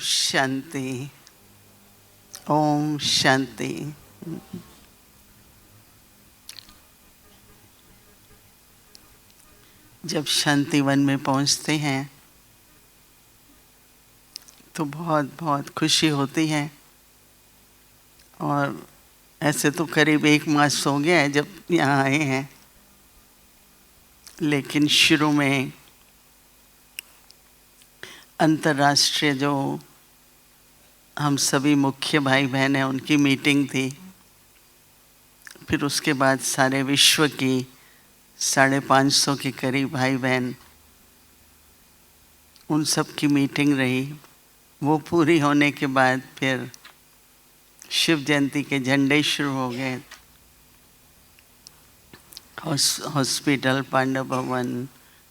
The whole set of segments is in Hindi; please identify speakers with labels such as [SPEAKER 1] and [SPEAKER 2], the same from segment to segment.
[SPEAKER 1] शांति। ओम शांति। जब शांति वन में पहुंचते हैं तो बहुत बहुत खुशी होती है। और ऐसे तो करीब 1 मास हो गया है जब यहाँ आए हैं, लेकिन शुरू में अंतर्राष्ट्रीय जो हम सभी मुख्य भाई बहन हैं उनकी मीटिंग थी। फिर उसके बाद सारे विश्व की 550 के करीब भाई बहन, उन सब की मीटिंग रही। वो पूरी होने के बाद फिर शिव जयंती के झंडे शुरू हो गए। हॉस्पिटल, पांडव भवन,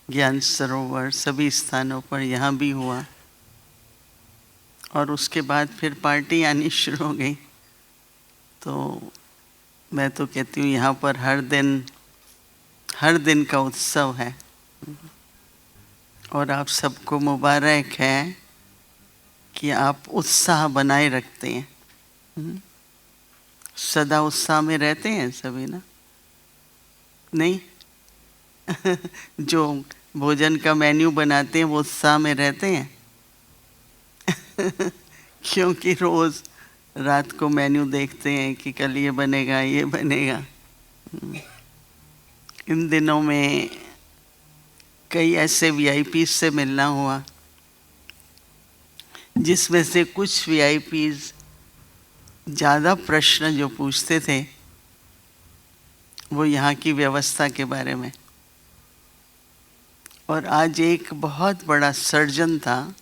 [SPEAKER 1] ज्ञान सरोवर, सभी स्थानों पर यहाँ भी हुआ। और उसके बाद फिर पार्टी आनी शुरू हो गई। तो मैं तो कहती हूँ यहाँ पर हर दिन का उत्सव है। और आप सबको मुबारक है कि आप उत्साह बनाए रखते हैं। सदा उत्साह में रहते हैं सभी ना? नहीं? जो भोजन का मेन्यू बनाते हैं वो उत्साह में रहते हैं। क्योंकि रोज रात को मेन्यू देखते हैं कि कल ये बनेगा, ये बनेगा। इन दिनों में कई ऐसे वीआईपी से मिलना हुआ जिसमें से कुछ वीआईपी ज़्यादा प्रश्न जो पूछते थे वो यहाँ की व्यवस्था के बारे में। और आज एक बहुत बड़ा सर्जन था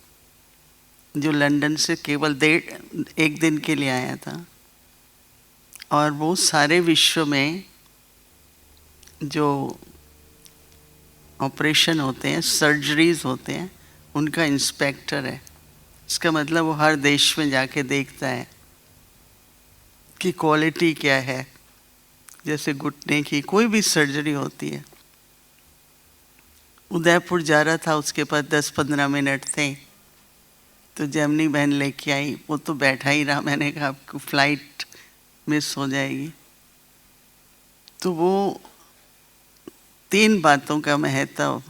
[SPEAKER 1] जो लंदन से केवल 1 दिन के लिए आया था। और वो सारे विश्व में जो ऑपरेशन होते हैं, सर्जरीज होते हैं, उनका इंस्पेक्टर है। इसका मतलब वो हर देश में जाके देखता है कि क्वालिटी क्या है। जैसे घुटने की कोई भी सर्जरी होती है। उदयपुर जा रहा था, उसके पास 10-15 मिनट थे तो जैमिनी बहन लेके आई। वो तो बैठा ही रहा। मैंने कहा आपको फ्लाइट मिस हो जाएगी। तो वो 3 बातों का महत्व,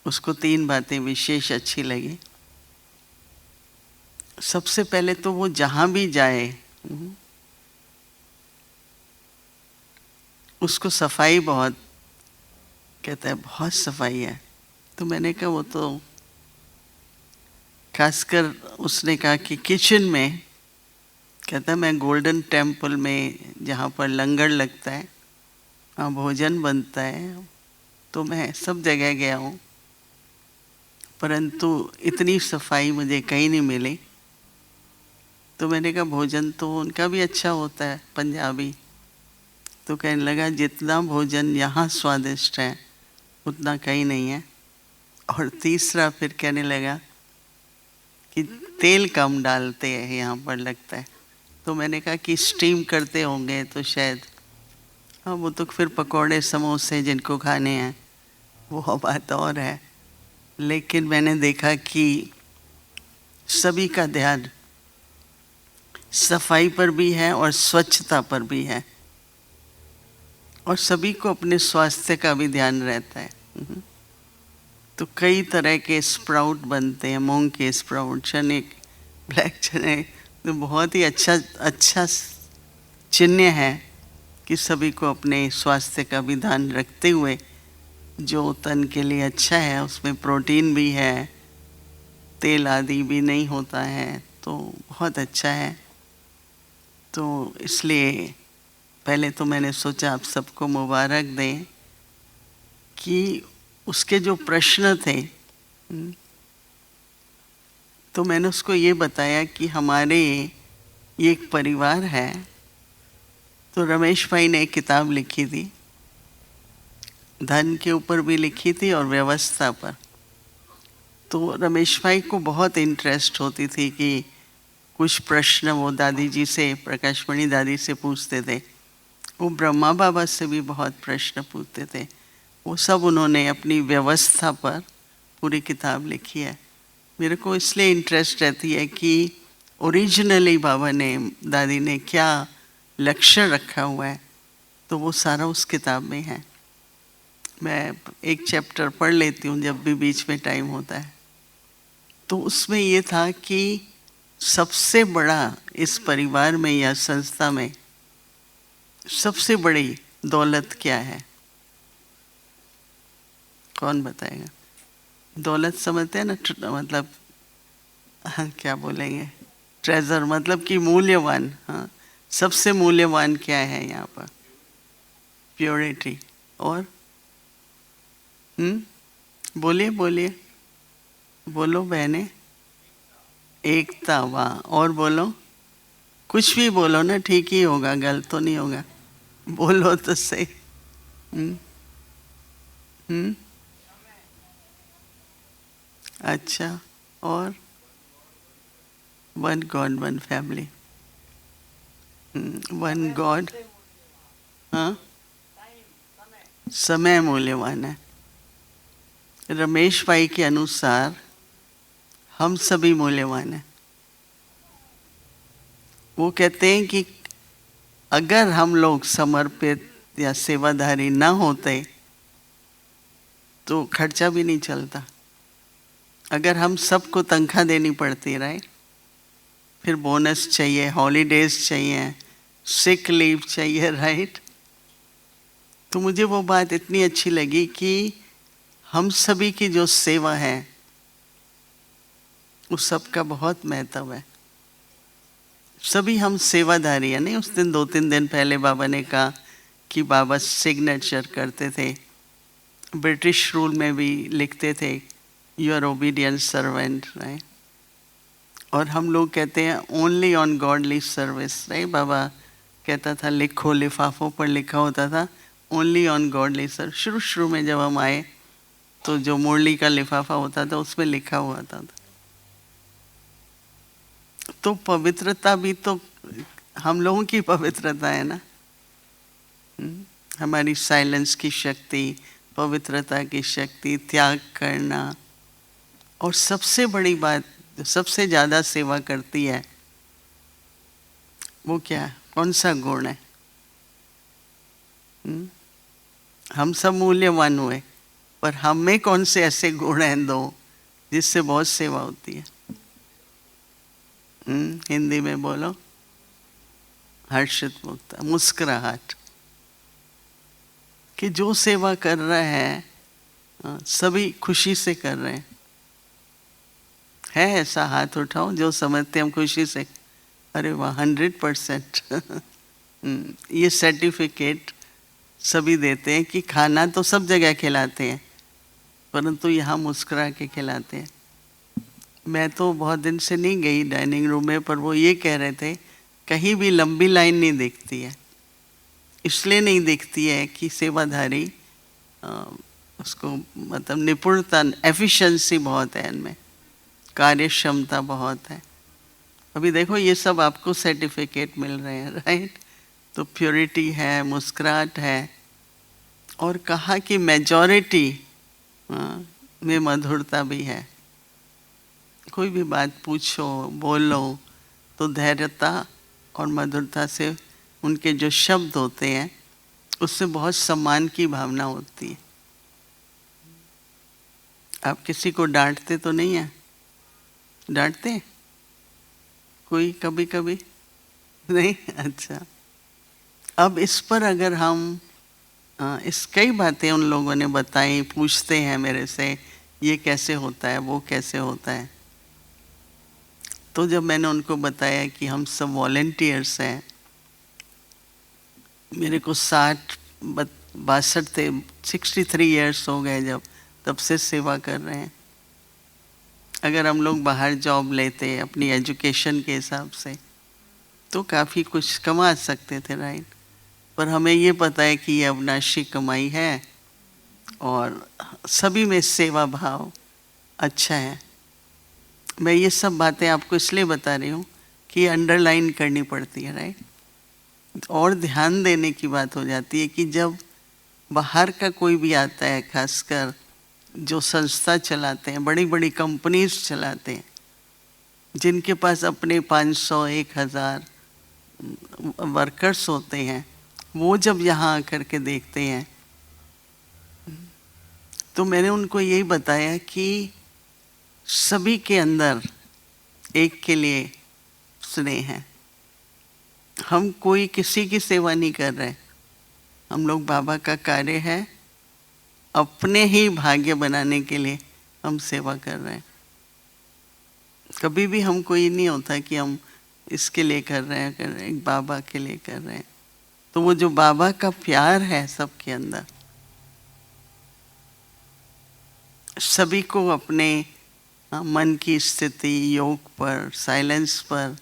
[SPEAKER 1] उसको 3 बातें विशेष अच्छी लगी। सबसे पहले तो वो जहाँ भी जाए उसको सफाई बहुत, कहता है बहुत सफाई है। तो मैंने कहा वो तो, खासकर उसने कहा कि किचन में, कहता है मैं गोल्डन टेम्पल में जहाँ पर लंगर लगता है, वहाँ भोजन बनता है, तो मैं सब जगह गया हूँ, परंतु इतनी सफाई मुझे कहीं नहीं मिली। तो मैंने कहा भोजन तो उनका भी अच्छा होता है, पंजाबी। तो कहने लगा जितना भोजन यहाँ स्वादिष्ट है उतना कहीं नहीं है। और तीसरा फिर कहने लगा कि तेल कम डालते हैं यहाँ पर, लगता है। तो मैंने कहा कि स्टीम करते होंगे तो शायद, हाँ वो तो फिर पकोड़े समोसे जिनको खाने हैं वो बात और है। लेकिन मैंने देखा कि सभी का ध्यान सफाई पर भी है और स्वच्छता पर भी है। और सभी को अपने स्वास्थ्य का भी ध्यान रहता है। तो कई तरह के स्प्राउट बनते हैं, मूंग के स्प्राउट, चने, ब्लैक चने। तो बहुत ही अच्छा चिन्ह है कि सभी को अपने स्वास्थ्य का भी ध्यान रखते हुए, जो तन के लिए अच्छा है उसमें प्रोटीन भी है, तेल आदि भी नहीं होता है, तो बहुत अच्छा है। तो इसलिए पहले तो मैंने सोचा आप सबको मुबारक दें कि उसके जो प्रश्न थे, तो मैंने उसको ये बताया कि हमारे ये एक परिवार है। तो रमेश भाई ने एक किताब लिखी थी, धन के ऊपर भी लिखी थी और व्यवस्था पर। तो रमेश भाई को बहुत इंटरेस्ट होती थी कि कुछ प्रश्न वो दादी जी से, प्रकाशमणि दादी से पूछते थे। वो ब्रह्मा बाबा से भी बहुत प्रश्न पूछते थे। वो सब उन्होंने अपनी व्यवस्था पर पूरी किताब लिखी है। मेरे को इसलिए इंटरेस्ट रहती है कि ओरिजिनली बाबा ने, दादी ने क्या लक्ष्य रखा हुआ है, तो वो सारा उस किताब में है। मैं एक चैप्टर पढ़ लेती हूँ जब भी बीच में टाइम होता है। तो उसमें ये था कि सबसे बड़ा इस परिवार में या संस्था में सबसे बड़ी दौलत क्या है? कौन बताएगा? दौलत समझते हैं ना, मतलब हाँ, क्या बोलेंगे, ट्रेजर, मतलब कि मूल्यवान। हाँ, सबसे मूल्यवान क्या है यहाँ पर? प्योरिटी। और बोलिए बोलिए, बोलो बहने। एकता, वाह। और बोलो, कुछ भी बोलो ना, ठीक ही होगा, गलत तो नहीं होगा। बोलो तो सही। हम्म हम्म अच्छा। और one God one family. One God. हाँ, समय मूल्यवान है। रमेश भाई के अनुसार हम सभी मूल्यवान हैं। वो कहते हैं कि अगर हम लोग समर्पित या सेवाधारी ना होते तो खर्चा भी नहीं चलता। अगर हम सबको तनख्वाह देनी पड़ती, राइट, फिर बोनस चाहिए, हॉलीडेज चाहिए, सिक लीव चाहिए, राइट। तो मुझे वो बात इतनी अच्छी लगी कि हम सभी की जो सेवा है उस सब का बहुत महत्व है। सभी हम सेवाधारी हैं। नहीं, उस दिन 2-3 दिन पहले बाबा ने कहा कि बाबा सिग्नेचर करते थे, ब्रिटिश रूल में भी लिखते थे, you are obedient servant, right. और हम लोग कहते हैं only on godly service, right. बाबा कहता था लिखो, लिफाफों पर लिखा होता था ओनली ऑन गॉडली सर्विस। शुरू में जब हम आए तो जो मुरली का लिफाफा होता था उसमें लिखा हुआ था। तो पवित्रता भी तो हम लोगों की पवित्रता है ना। हमारी साइलेंस की शक्ति, पवित्रता की शक्ति, त्याग करना। और सबसे बड़ी बात, जो सबसे ज़्यादा सेवा करती है वो क्या है? कौन सा गुण है? हम सब मूल्यवान हुए, पर हम में कौन से ऐसे गुण हैं दो जिससे बहुत सेवा होती है? हिंदी में बोलो। हर्षित मुक्ता, मुस्कुराहट। कि जो सेवा कर रहा है सभी खुशी से कर रहे हैं। है ऐसा? हाथ उठाओ जो समझते हम खुशी से। अरे वाह, 100%। ये सर्टिफिकेट सभी देते हैं कि खाना तो सब जगह खिलाते हैं, परंतु यहाँ मुस्कुरा के खिलाते हैं। मैं तो बहुत दिन से नहीं गई डाइनिंग रूम में, पर वो ये कह रहे थे कहीं भी लंबी लाइन नहीं दिखती है। इसलिए नहीं दिखती है कि सेवाधारी उसको, मतलब निपुणता, एफिशिएंसी बहुत है इनमें, कार्य क्षमता बहुत है। अभी देखो ये सब आपको सर्टिफिकेट मिल रहे हैं, राइट। तो प्योरिटी है, मुस्कुराहट है, और कहा कि मेजॉरिटी में मधुरता भी है। कोई भी बात पूछो, बोलो, तो धैर्यता और मधुरता से उनके जो शब्द होते हैं उससे बहुत सम्मान की भावना होती है। आप किसी को डांटते तो नहीं है? डांटते हैं कोई कभी कभी? नहीं? अच्छा। अब इस पर अगर हम इस कई बातें उन लोगों ने बताई, पूछते हैं मेरे से ये कैसे होता है, वो कैसे होता है। तो जब मैंने उनको बताया कि हम सब वॉलेंटियर्स हैं, मेरे को 62 थे, 63 ईयर्स हो गए जब, तब से सेवा कर रहे हैं। अगर हम लोग बाहर जॉब लेते अपनी एजुकेशन के हिसाब से तो काफ़ी कुछ कमा सकते थे, राइट। पर हमें ये पता है कि ये अविनाशी कमाई है और सभी में सेवा भाव अच्छा है। मैं ये सब बातें आपको इसलिए बता रही हूँ कि अंडरलाइन करनी पड़ती है, राइट। और ध्यान देने की बात हो जाती है कि जब बाहर का कोई भी आता है, खासकर जो संस्था चलाते हैं, बड़ी बड़ी कंपनीज चलाते हैं, जिनके पास अपने 500 1000 वर्कर्स होते हैं, वो जब यहाँ आकर के देखते हैं तो मैंने उनको यही बताया कि सभी के अंदर एक के लिए स्नेह है। हम कोई किसी की सेवा नहीं कर रहे, हम लोग बाबा का कार्य है, अपने ही भाग्य बनाने के लिए हम सेवा कर रहे हैं। कभी भी हमको ये नहीं होता कि हम इसके लिए कर रहे हैं, बाबा के लिए कर रहे हैं। तो वो जो बाबा का प्यार है सबके अंदर, सभी को अपने मन की स्थिति, योग पर, साइलेंस पर,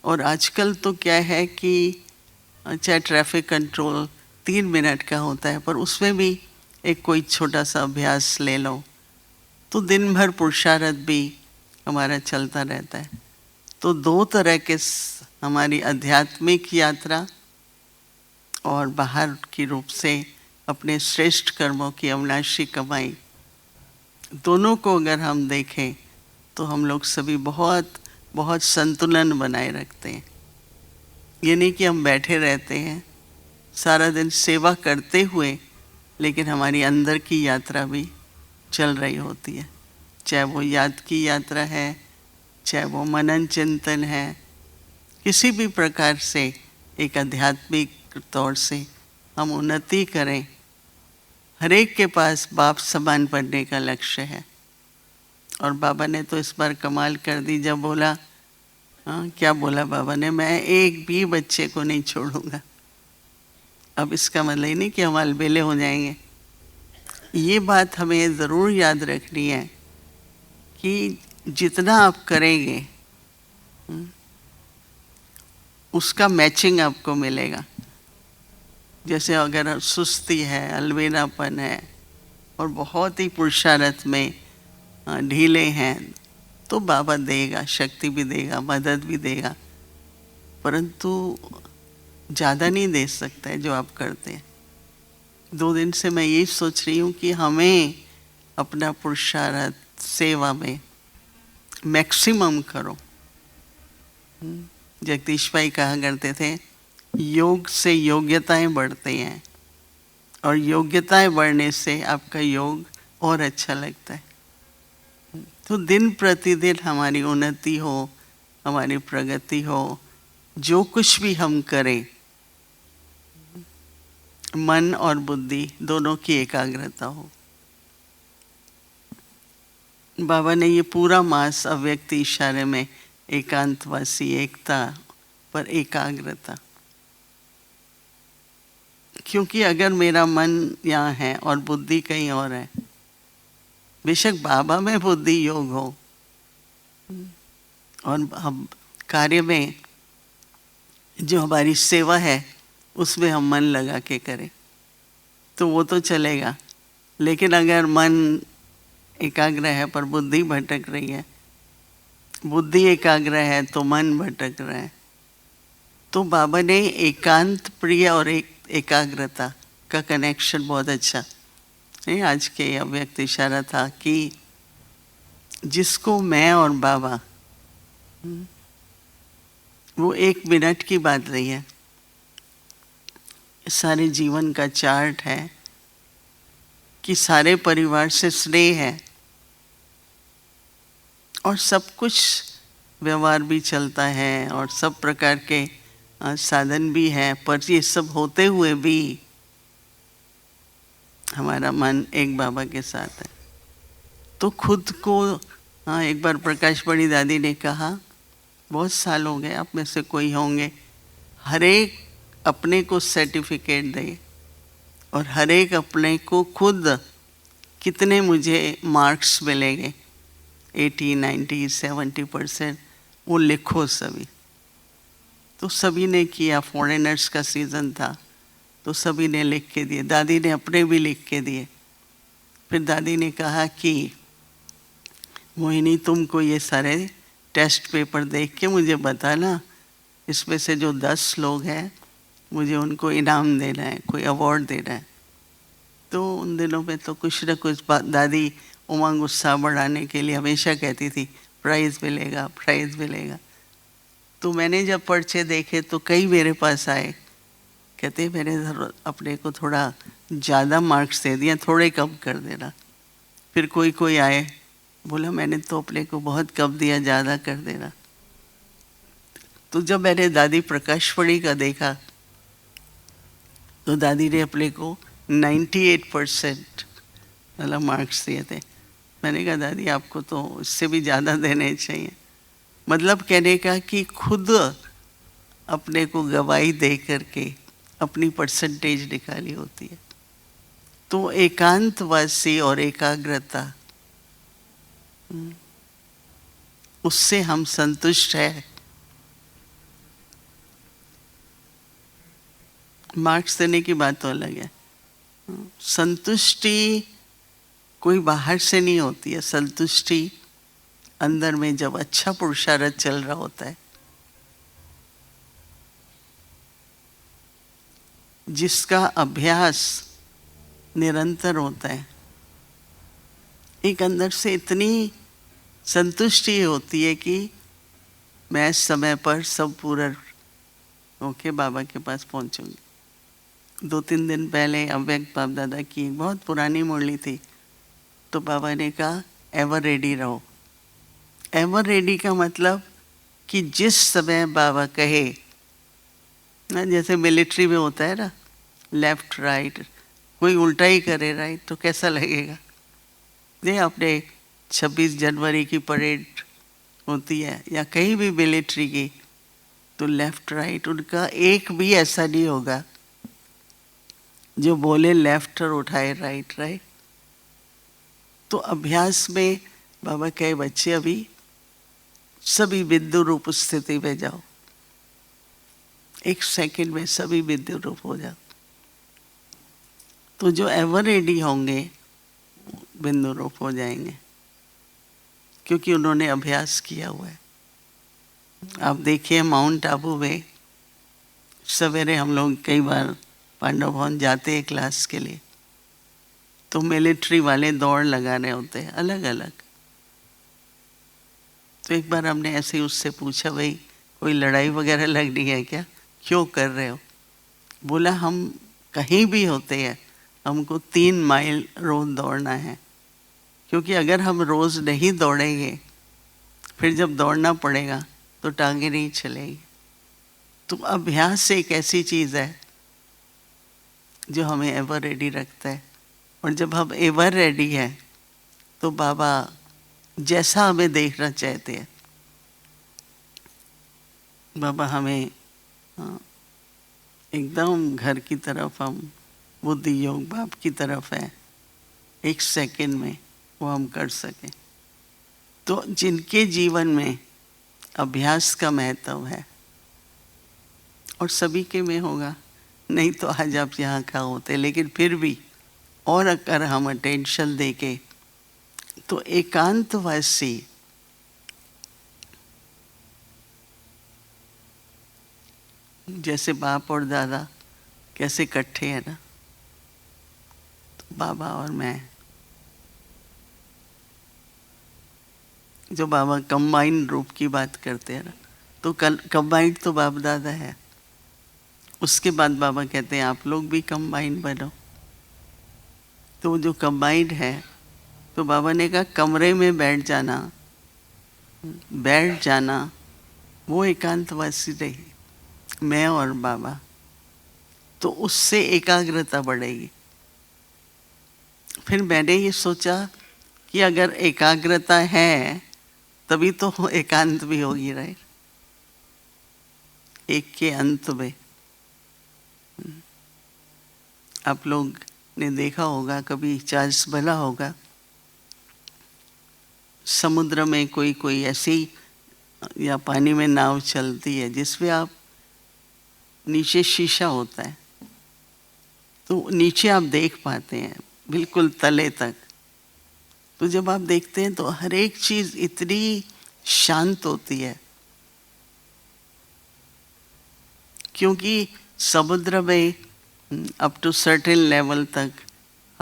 [SPEAKER 1] और आजकल तो क्या है कि चाहे ट्रैफिक कंट्रोल 3 मिनट का होता है, पर उसमें भी एक कोई छोटा सा अभ्यास ले लो तो दिन भर पुरुषार्थ भी हमारा चलता रहता है। तो 2 तरह के हमारी आध्यात्मिक यात्रा और बाहर की रूप से अपने श्रेष्ठ कर्मों की अविनाशी कमाई, दोनों को अगर हम देखें तो हम लोग सभी बहुत बहुत संतुलन बनाए रखते हैं। ये नहीं कि हम बैठे रहते हैं सारा दिन सेवा करते हुए, लेकिन हमारी अंदर की यात्रा भी चल रही होती है, चाहे वो याद की यात्रा है, चाहे वो मनन चिंतन है, किसी भी प्रकार से एक आध्यात्मिक तौर से हम उन्नति करें। हर एक के पास बाप समान बनने का लक्ष्य है। और बाबा ने तो इस बार कमाल कर दी जब बोला, क्या बोला बाबा ने, मैं एक भी बच्चे को नहीं छोड़ूंगा। अब इसका मतलब ही नहीं कि हम अलबेले हो जाएंगे। ये बात हमें ज़रूर याद रखनी है कि जितना आप करेंगे उसका मैचिंग आपको मिलेगा। जैसे अगर सुस्ती है, अलबेलापन है और बहुत ही पुरुषार्थ में ढीले हैं, तो बाबा देगा, शक्ति भी देगा, मदद भी देगा, परंतु ज़्यादा नहीं दे सकता है जो आप करते हैं। 2 दिन से मैं यही सोच रही हूँ कि हमें अपना पुरुषार्थ सेवा में मैक्सिमम करो। जगदीश भाई कहा करते थे, योग से योग्यताएं बढ़ती हैं और योग्यताएं बढ़ने से आपका योग और अच्छा लगता है। तो दिन प्रतिदिन हमारी उन्नति हो, हमारी प्रगति हो, जो कुछ भी हम करें, मन और बुद्धि दोनों की एकाग्रता हो। बाबा ने ये पूरा मास अव्यक्त इशारे में एकांतवासी, एकता पर एकाग्रता, क्योंकि अगर मेरा मन यहाँ है और बुद्धि कहीं और है, बेशक बाबा में बुद्धि योग हो और हम कार्य में जो हमारी सेवा है उसमें हम मन लगा के करें तो वो तो चलेगा, लेकिन अगर मन एकाग्र है पर बुद्धि भटक रही है, बुद्धि एकाग्र है तो मन भटक रहा है, तो बाबा ने एकांत प्रिय और एकाग्रता का कनेक्शन बहुत अच्छा आज के अव्यक्त इशारा था कि जिसको मैं और बाबा, वो 1 मिनट की बात नहीं है, सारे जीवन का चार्ट है कि सारे परिवार से स्नेह है और सब कुछ व्यवहार भी चलता है और सब प्रकार के साधन भी हैं, पर ये सब होते हुए भी हमारा मन एक बाबा के साथ है। तो खुद को एक बार प्रकाश बड़ी दादी ने कहा, बहुत साल हो गए, आप में से कोई होंगे, हर एक अपने को सर्टिफिकेट दे और हर एक अपने को खुद कितने मुझे मार्क्स मिलेंगे, 80, 90, 70%, वो लिखो सभी। तो सभी ने किया, फॉरेनर्स का सीज़न था तो सभी ने लिख के दिए, दादी ने अपने भी लिख के दिए। फिर दादी ने कहा कि मोहिनी तुमको ये सारे टेस्ट पेपर देख के मुझे बताना, इसमें से जो 10 लोग हैं मुझे उनको इनाम देना है, कोई अवार्ड देना है। तो उन दिनों में तो कुछ न कुछ दादी उमंग उत्साह बढ़ाने के लिए हमेशा कहती थी प्राइज़ मिलेगा, प्राइज़ मिलेगा। तो मैंने जब पर्चे देखे तो कई मेरे पास आए, कहते मैंने अपने को थोड़ा ज़्यादा मार्क्स दे दिया, थोड़े कम कर देना। फिर कोई आए, बोला मैंने तो अपने को बहुत कम दिया, ज़्यादा कर देना। तो जब मैंने दादी प्रकाशपणी का देखा तो दादी ने अपने को 98% मतलब मार्क्स दिए थे। मैंने कहा दादी आपको तो इससे भी ज़्यादा देने चाहिए। मतलब कहने का कि खुद अपने को गवाही दे करके अपनी परसेंटेज निकाली होती है। तो एकांतवासी और एकाग्रता, उससे हम संतुष्ट है। मार्क्स देने की बात तो अलग है। संतुष्टि कोई बाहर से नहीं होती है, संतुष्टि अंदर में जब अच्छा पुरुषार्थ चल रहा होता है, जिसका अभ्यास निरंतर होता है, एक अंदर से इतनी संतुष्टि होती है कि मैं समय पर सब पूरा होके बाबा के पास पहुंचूंगी। 2-3 दिन पहले अव्यक्त बाप दादा की बहुत पुरानी मुरली थी, तो बाबा ने कहा एवर रेडी रहो। एवर रेडी का मतलब कि जिस समय बाबा कहे ना, जैसे मिलिट्री में होता है ना, लेफ्ट राइट, कोई उल्टा ही करे राइट तो कैसा लगेगा। नहीं, आपने 26 जनवरी की परेड होती है या कहीं भी मिलिट्री की, तो लेफ्ट राइट उनका एक भी ऐसा नहीं होगा जो बोले लेफ्ट और उठाए राइट राइट। तो अभ्यास में बाबा कहे बच्चे अभी सभी बिंदु रूप स्थिति में जाओ, 1 सेकंड में सभी बिंदु रूप हो जाओ। तो जो एवर रेडी होंगे बिंदु रूप हो जाएंगे, क्योंकि उन्होंने अभ्यास किया हुआ है। आप देखिए माउंट आबू में सवेरे हम लोग कई बार पांडव भवन जाते हैं क्लास के लिए, तो मिलिट्री वाले दौड़ लगा रहे होते हैं अलग अलग। तो एक बार हमने ऐसे ही उससे पूछा, भाई कोई लड़ाई वगैरह लगनी है क्या, क्यों कर रहे हो? बोला हम कहीं भी होते हैं, हमको 3 माइल रोज दौड़ना है, क्योंकि अगर हम रोज नहीं दौड़ेंगे फिर जब दौड़ना पड़ेगा तो टांगे नहीं चलेगी। तो अभ्यास एक ऐसी चीज़ है जो हमें एवर रेडी रखता है, और जब हम एवर रेडी है तो बाबा जैसा हमें देखना चाहते हैं, बाबा हमें एकदम घर की तरफ, हम बुद्धि योग बाप की तरफ है, 1 सेकंड में वो हम कर सकें। तो जिनके जीवन में अभ्यास का महत्व है, और सभी के में होगा, नहीं तो आज आप यहाँ का होते, लेकिन फिर भी और अगर हम अटेंशन देके तो एकांतवासी जैसे बाप और दादा कैसे इकट्ठे हैं ना, तो बाबा और मैं, जो बाबा कंबाइंड रूप की बात करते हैं ना, तो कंबाइंड तो बाप दादा है। उसके बाद बाबा कहते हैं आप लोग भी कंबाइंड बनो। तो जो कंबाइंड है, तो बाबा ने कहा कमरे में बैठ जाना वो एकांतवासी रही, मैं और बाबा, तो उससे एकाग्रता बढ़ेगी। फिर मैंने ये सोचा कि अगर एकाग्रता है तभी तो एकांत भी होगी, राइट। एक के अंत में आप लोग ने देखा होगा, कभी चार्ल्स बला होगा, समुद्र में कोई ऐसी या पानी में नाव चलती है जिसमें आप नीचे शीशा होता है, तो नीचे आप देख पाते हैं बिल्कुल तले तक। तो जब आप देखते हैं तो हर एक चीज इतनी शांत होती है, क्योंकि समुद्र में अप टू सर्टेन लेवल तक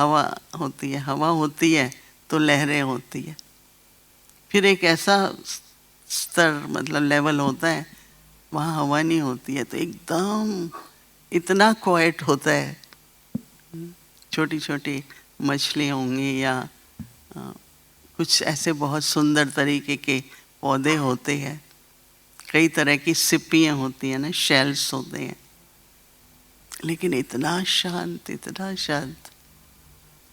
[SPEAKER 1] हवा होती है, हवा होती है तो लहरें होती है। फिर एक ऐसा स्तर मतलब लेवल होता है वहाँ हवा नहीं होती है, तो एकदम इतना क्वाइट होता है। छोटी छोटी मछली होंगी या कुछ ऐसे बहुत सुंदर तरीके के पौधे होते हैं, कई तरह की सिप्पियाँ होती हैं ना, शेल्स होते हैं, लेकिन इतना शांत, इतना शांत।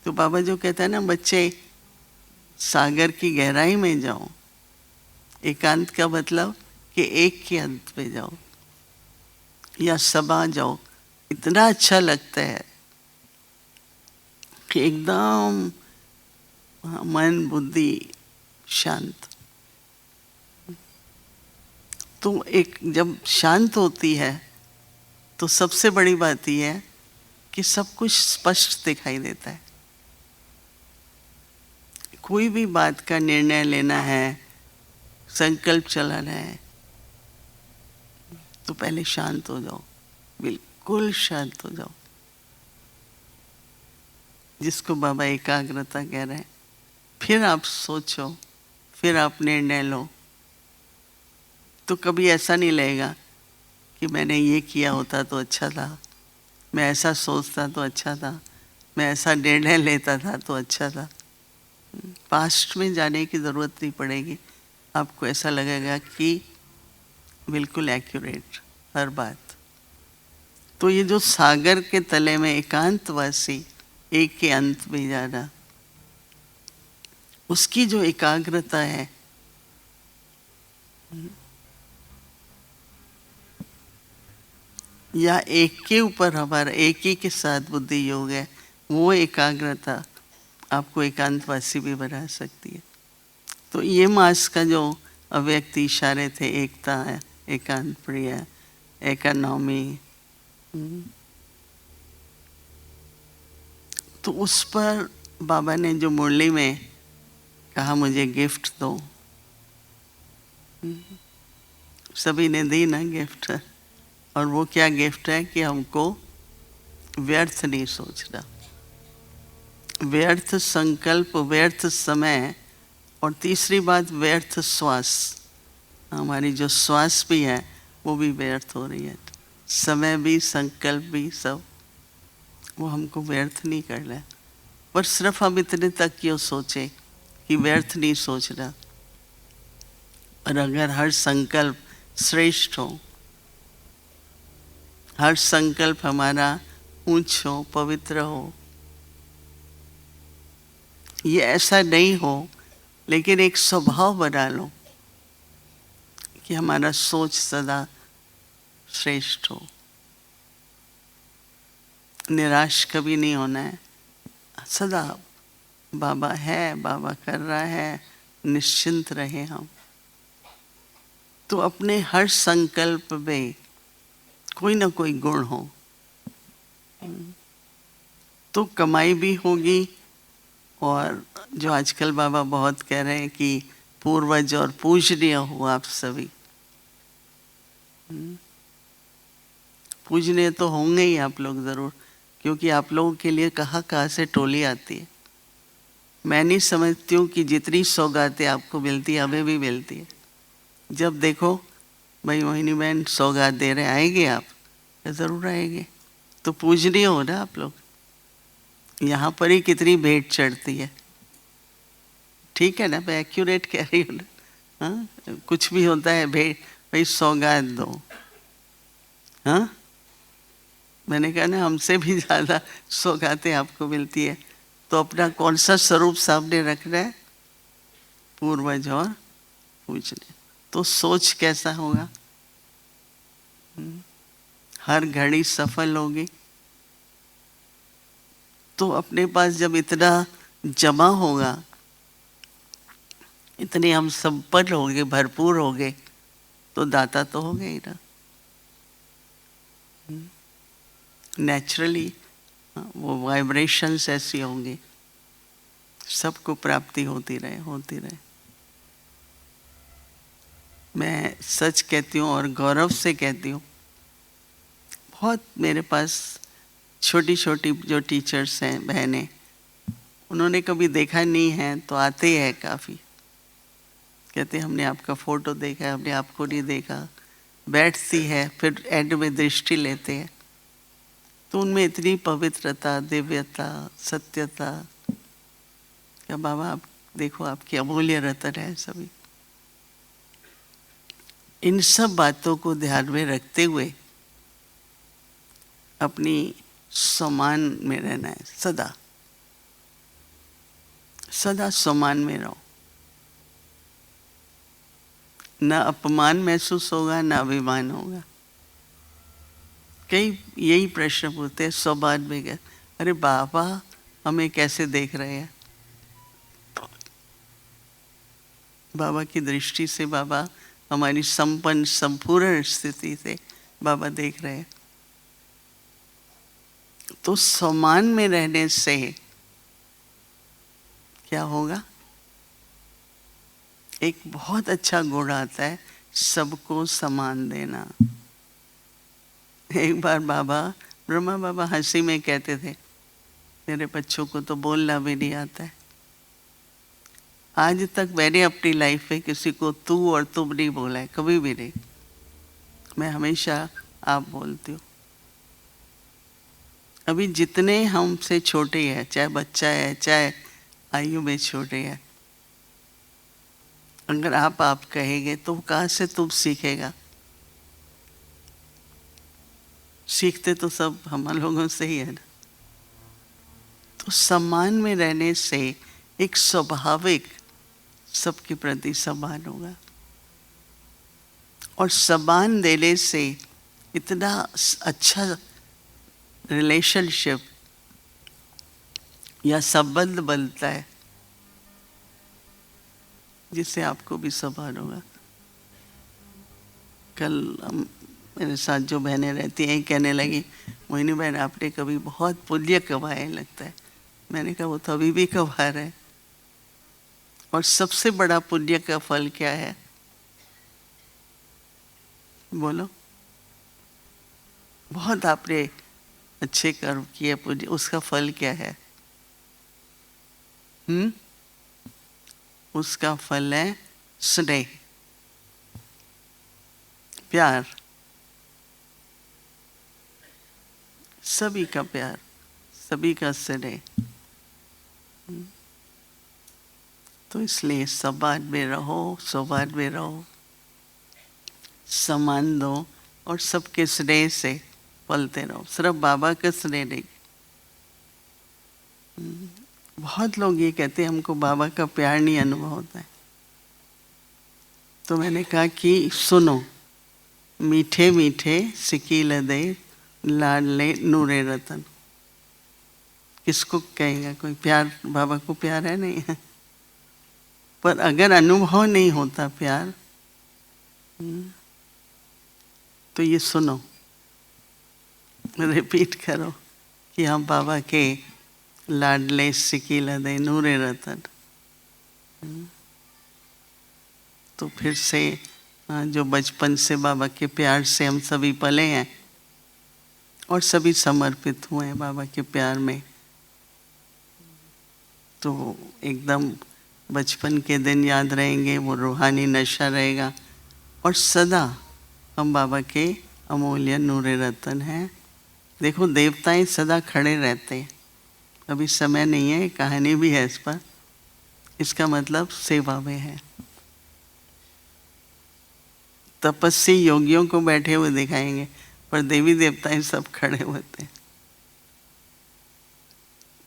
[SPEAKER 1] तो बाबा जो कहता है ना, बच्चे सागर की गहराई में जाओ। एकांत का मतलब कि एक के अंत पे जाओ या समा जाओ। इतना अच्छा लगता है कि एकदम मन बुद्धि शांत। तो एक जब शांत होती है तो सबसे बड़ी बात यह है कि सब कुछ स्पष्ट दिखाई देता है। कोई भी बात का निर्णय लेना है, संकल्प चलाना है, तो पहले शांत हो जाओ, बिल्कुल शांत हो जाओ, जिसको बाबा एकाग्रता कह रहे हैं। फिर आप सोचो, फिर आप निर्णय लो। तो कभी ऐसा नहीं लगेगा कि मैंने ये किया होता तो अच्छा था, मैं ऐसा सोचता तो अच्छा था, मैं ऐसा निर्णय लेता था तो अच्छा था। पास्ट में जाने की ज़रूरत नहीं पड़ेगी। आपको ऐसा लगेगा कि बिल्कुल एक्यूरेट हर बात। तो ये जो सागर के तले में एकांतवासी, एक के अंत में जाना, उसकी जो एकाग्रता है, या एक के ऊपर हमारा एक ही के साथ बुद्धि योग है, वो एकाग्रता आपको एकांतवासी भी बना सकती है। तो ये मास का जो अव्यक्त इशारे थे, एकता है, एकांत प्रिय, इकोनॉमी, तो उस पर बाबा ने जो मुरली में कहा मुझे गिफ्ट दो, सभी ने दी ना गिफ्ट। और वो क्या गिफ्ट है कि हमको व्यर्थ नहीं सोचना, व्यर्थ संकल्प, व्यर्थ समय, और तीसरी बात व्यर्थ श्वास। हमारी जो श्वास भी है वो भी व्यर्थ हो रही है, समय भी, संकल्प भी, सब वो हमको व्यर्थ नहीं करना है। पर सिर्फ हम इतने तक क्यों सोचे कि व्यर्थ नहीं सोचना। और अगर हर संकल्प श्रेष्ठ हो, हर संकल्प हमारा ऊंच हो, पवित्र हो, ये ऐसा नहीं हो, लेकिन एक स्वभाव बना लो कि हमारा सोच सदा श्रेष्ठ हो। निराश कभी नहीं होना है, सदा बाबा है, बाबा कर रहा है, निश्चिंत रहे हम। तो अपने हर संकल्प में कोई ना कोई गुण हो, तो कमाई भी होगी। और जो आजकल बाबा बहुत कह रहे हैं कि पूर्वज और पूजनीय हो आप सभी, पूजनीय तो होंगे ही आप लोग ज़रूर, क्योंकि आप लोगों के लिए कहाँ कहाँ से टोली आती है। मैं नहीं समझती हूँ कि जितनी सौगातें आपको मिलती है हमें भी मिलती है। जब देखो भाई मोहिनी बहन सौगात दे रहे, आएंगे आप? ज़रूर आएंगे। तो पूजनीय हो ना आप लोग। यहाँ पर ही कितनी भेंट चढ़ती है, ठीक है ना, मैं एक्यूरेट कह रही हूँ ना। हाँ, कुछ भी होता है भेंट, भाई सौगात दो। हाँ, मैंने कहा ना, हमसे भी ज़्यादा सौगातें आपको मिलती है। तो अपना कौन सा स्वरूप सामने रखना है? पूर्वज और पूजनीय। तो सोच कैसा होगा? हर घड़ी सफल होगी। तो अपने पास जब इतना जमा होगा, इतने हम संपन्न होंगे, भरपूर होंगे, तो दाता तो होंगे ही ना। नेचुरली वो वाइब्रेशंस ऐसी होंगी, सबको प्राप्ति होती रहे, होती रहे। मैं सच कहती हूँ और गौरव से कहती हूँ, बहुत मेरे पास छोटी छोटी जो टीचर्स हैं, बहनें, उन्होंने कभी देखा नहीं है तो आते हैं काफ़ी, कहते हमने आपका फ़ोटो देखा है, हमने आपको नहीं देखा। बैठती है, फिर एंड में दृष्टि लेते हैं, तो उनमें इतनी पवित्रता, दिव्यता, सत्यता। क्या बाबा आप देखो, आपकी अमूल्य रतन है सभी। इन सब बातों को ध्यान में रखते हुए अपनी सम्मान में रहना है, सदा सदा सम्मान में रहो। न अपमान महसूस होगा, न अभिमान होगा। कई यही प्रश्न पूछते हैं स्वभाव में, गए अरे बाबा हमें कैसे देख रहे हैं। बाबा की दृष्टि से, बाबा हमारी संपन्न संपूर्ण स्थिति से बाबा देख रहे हैं। तो सम्मान में रहने से क्या होगा? एक बहुत अच्छा गुण आता है, सबको सम्मान देना। एक बार बाबा, ब्रह्मा बाबा हंसी में कहते थे, मेरे बच्चों को तो बोलना भी नहीं आता है। आज तक मैंने अपनी लाइफ में किसी को तू और तुम नहीं बोला है, कभी भी नहीं। मैं हमेशा आप बोलती हूँ। अभी जितने हमसे छोटे हैं, चाहे बच्चा है, चाहे आयु में छोटे हैं, अगर आप कहेंगे तो कहाँ से तुम सीखेगा? सीखते तो सब हम लोगों से ही है ना। तो सम्मान में रहने से एक स्वाभाविक सबके प्रति सम्मान होगा, और सम्मान देने से इतना अच्छा रिलेशनशिप या संबंध बनता है जिससे आपको भी सम्मान होगा। कल मेरे साथ जो बहनें रहती हैं कहने लगी, मोहिनी बहन आपने कभी बहुत पुण्य कमाया लगता है। मैंने कहा वो तो अभी भी कमा रहे हैं। और सबसे बड़ा पुण्य का फल क्या है? बोलो। बहुत आपने अच्छे कर्म किए, पुण्य, उसका फल क्या है? उसका फल है स्नेह, प्यार, सभी का प्यार, सभी का स्नेह। तो इसलिए सम्मान में रहो, सम्मान में रहो, सम्मान दो और सबके स्नेह से पलते रहो। सिर्फ बाबा का स्नेह नहीं। बहुत लोग ये कहते हैं हमको बाबा का प्यार नहीं अनुभव होता है। तो मैंने कहा कि सुनो, मीठे मीठे सिकी लदे लाडले नूरे रतन। किसको कहेगा कोई प्यार? बाबा को प्यार है नहीं है। पर अगर अनुभव नहीं होता प्यार, तो ये सुनो, रिपीट करो कि हम बाबा के लाडले सिकी लदे नूरे रतन। तो फिर से जो बचपन से बाबा के प्यार से हम सभी पले हैं और सभी समर्पित हुए हैं बाबा के प्यार में, तो एकदम बचपन के दिन याद रहेंगे, वो रूहानी नशा रहेगा। और सदा हम बाबा के अमूल्य नूरे रतन हैं। देखो देवताएं सदा खड़े रहते हैं। अभी समय नहीं है, कहानी भी है इस पर। इसका मतलब सेवा में है। तपस्वी योगियों को बैठे हुए दिखाएंगे, पर देवी देवताएं सब खड़े होते हैं,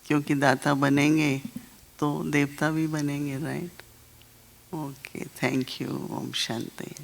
[SPEAKER 1] क्योंकि दाता बनेंगे तो देवता भी बनेंगे, राइट? Okay, thank you. ओम शांति।